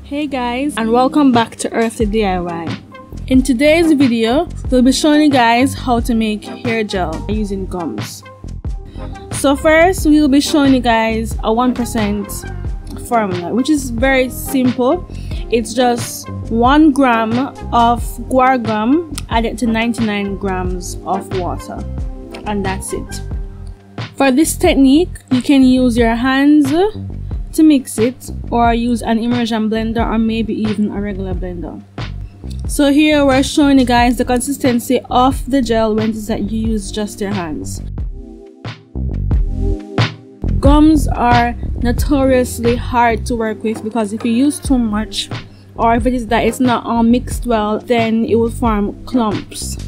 Hey guys, and welcome back to Earthy DIY. In today's video, we'll be showing you guys how to make hair gel using gums. So first, we'll be showing you guys a 1% formula, which is very simple. It's just 1 gram of guar gum added to 99 grams of water, and that's it. For this technique, you can use your hands to mix it, or use an immersion blender, or maybe even a regular blender. So here we're showing you guys the consistency of the gel when it is that you use just your hands. Gums are notoriously hard to work with because if you use too much, or if it is that it's not all mixed well, then it will form clumps,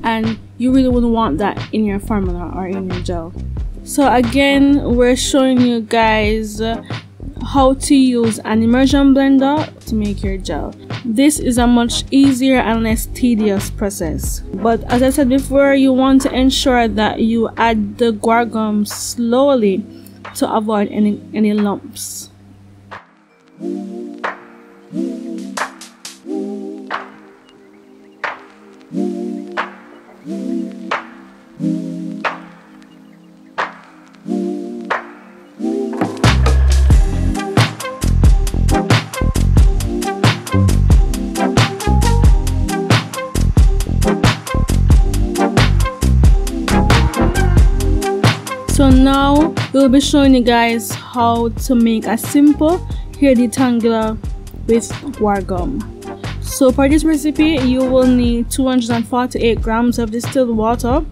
and you really wouldn't want that in your formula or in your gel. So again, we're showing you guys how to use an immersion blender to make your gel. This is a much easier and less tedious process, but as I said before, you want to ensure that you add the guar gum slowly to avoid any lumps. So now we'll be showing you guys how to make a simple hair detangler with guar gum. So for this recipe, you will need 248 grams of distilled water,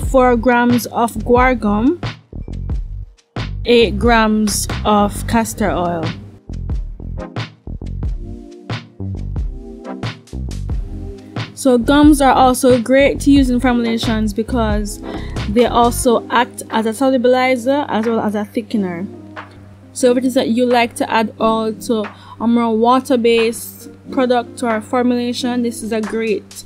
4 grams of guar gum, 8 grams of castor oil. So gums are also great to use in formulations because they also act as a solubilizer as well as a thickener. So if it is that you like to add oil to a more water-based product or formulation, this is a great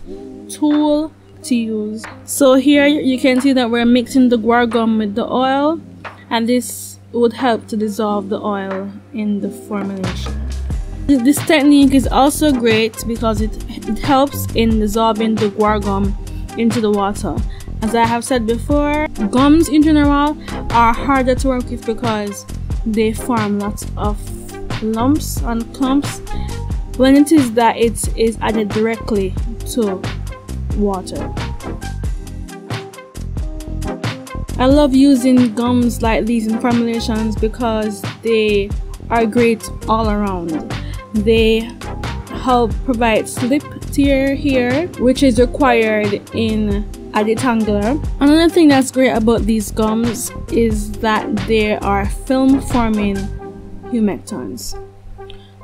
tool to use. So here you can see that we're mixing the guar gum with the oil, and this would help to dissolve the oil in the formulation. This technique is also great because it helps in dissolving the guar gum into the water. As I have said before, gums in general are harder to work with because they form lots of lumps and clumps when it is that it is added directly to water. I love using gums like these in formulations because they are great all around. They help provide slip to your hair, which is required in a detangler. Another thing that's great about these gums is that they are film forming humectants.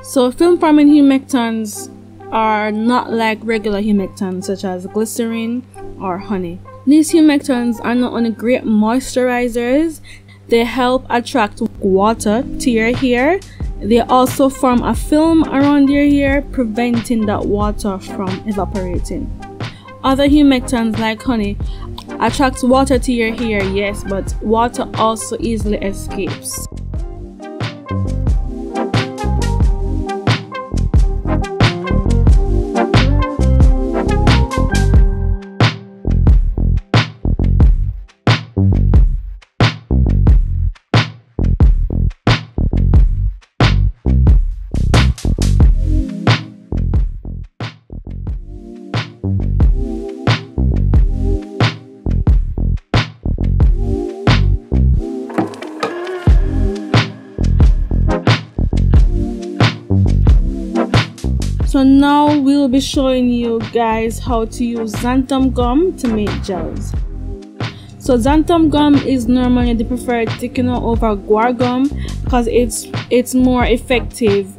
So film forming humectants are not like regular humectants such as glycerin or honey. These humectants are not only great moisturizers, they help attract water to your hair. They also form a film around your hair, preventing that water from evaporating. Other humectants like honey attract water to your hair, yes, but water also easily escapes. So now we'll be showing you guys how to use xanthum gum to make gels. So xanthum gum is normally the preferred thickener over guar gum because it's more effective.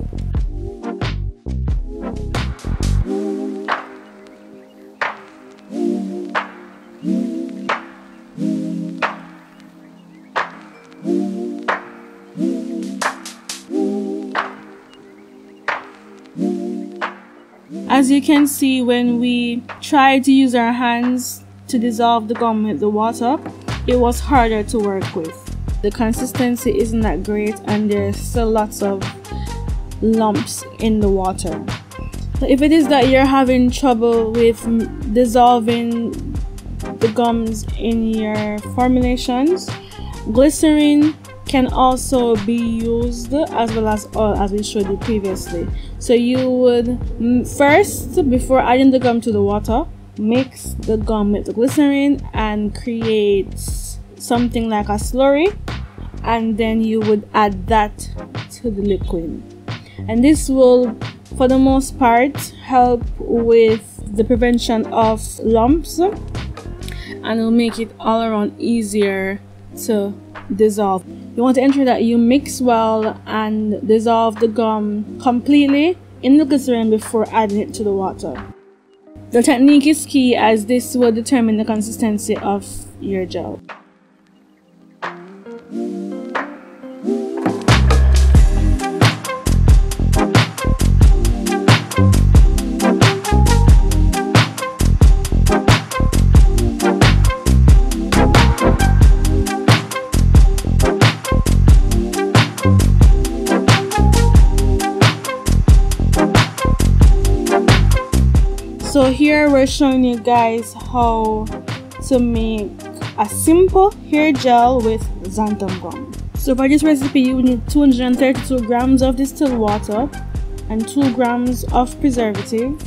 As you can see, when we tried to use our hands to dissolve the gum with the water, it was harder to work with. the consistency isn't that great and there's still lots of lumps in the water. So if it is that you're having trouble with dissolving the gums in your formulations, glycerin can also be used as well as oil, as we showed you previously. So you would first, before adding the gum to the water, mix the gum with the glycerin and create something like a slurry, and then you would add that to the liquid, and this will for the most part help with the prevention of lumps and will make it all around easier to dissolve. You want to ensure that you mix well and dissolve the gum completely in the glycerin before adding it to the water. The technique is key as this will determine the consistency of your gel. So here we're showing you guys how to make a simple hair gel with xanthum gum. So for this recipe you need 232 grams of distilled water and 2 grams of preservative,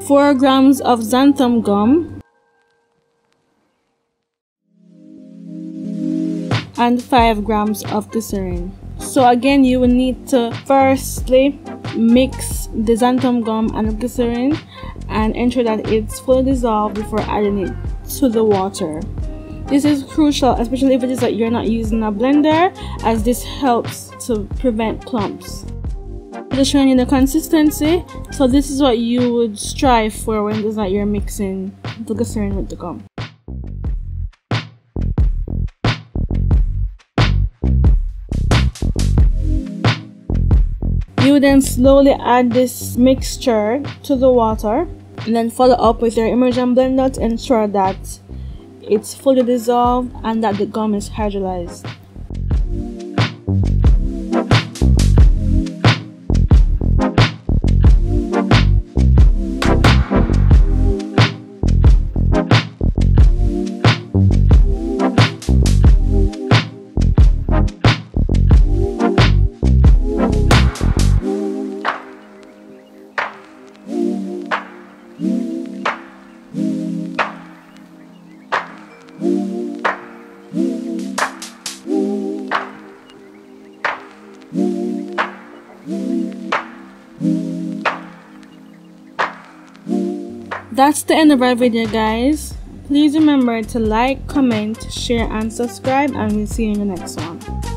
four grams of xanthum gum, and 5 grams of glycerin. So again, you will need to firstly mix the xanthum gum and the glycerin and ensure that it's fully dissolved before adding it to the water. This is crucial, especially if it is that you're not using a blender, as this helps to prevent clumps. Just showing you the consistency. So this is what you would strive for when it is that you're mixing the glycerin with the gum. You would then slowly add this mixture to the water and then follow up with your immersion blender to ensure that it's fully dissolved and that the gum is hydrolyzed. That's the end of our video, guys. Please remember to like, comment, share and subscribe, and we'll see you in the next one.